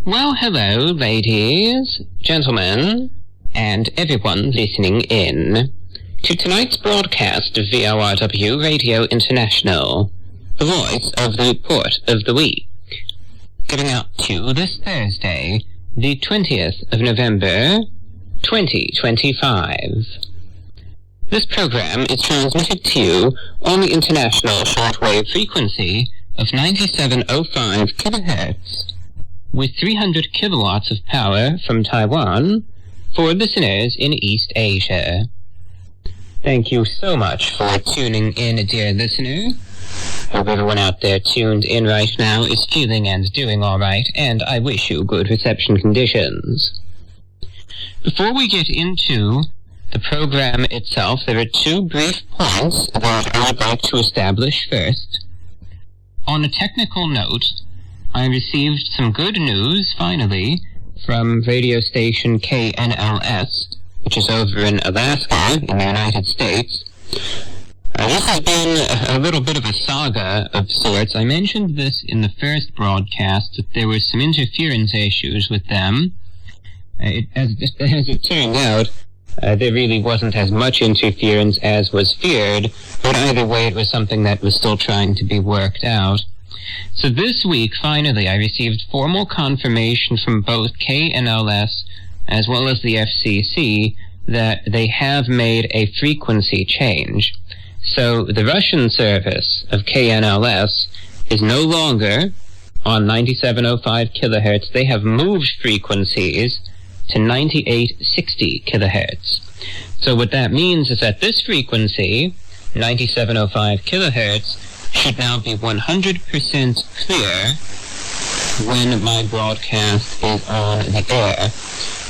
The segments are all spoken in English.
Well, hello, ladies, gentlemen, and everyone listening in to tonight's broadcast of VORW Radio International, the voice of the report of the week, going out to this Thursday, the 20th of November, 2025. This program is transmitted to you on the international shortwave frequency of 9705 kilohertz, with 300 kilowatts of power from Taiwan for listeners in East Asia. Thank you so much for tuning in, dear listener. Hope everyone out there tuned in right now is feeling and doing all right, and I wish you good reception conditions. Before we get into the program itself, there are two brief points that I would like to establish first. On a technical note, I received some good news, finally, from radio station KNLS, which is over in Alaska, in the United States. This has been a little bit of a saga of sorts. I mentioned this in the first broadcast, that there were some interference issues with them. As it turned out, there really wasn't as much interference as was feared, but either way it was something that was still trying to be worked out. So this week, finally, I received formal confirmation from both KNLS as well as the FCC that they have made a frequency change. So the Russian service of KNLS is no longer on 9705 kilohertz. They have moved frequencies to 9860 kilohertz. So what that means is that this frequency, 9705 kilohertz, should now be 100% clear when my broadcast is on the air.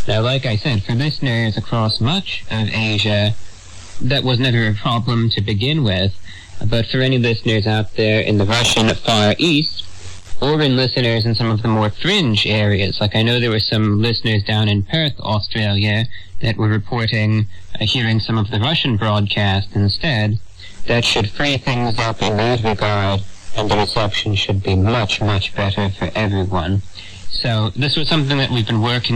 Now, like I said, for listeners across much of Asia, that was never a problem to begin with, but for any listeners out there in the Russian Far East, or in listeners in some of the more fringe areas, like I know there were some listeners down in Perth, Australia, that were reporting hearing some of the Russian broadcast instead, that should free things up in that regard, and the reception should be much, much better for everyone. So this was something that we've been working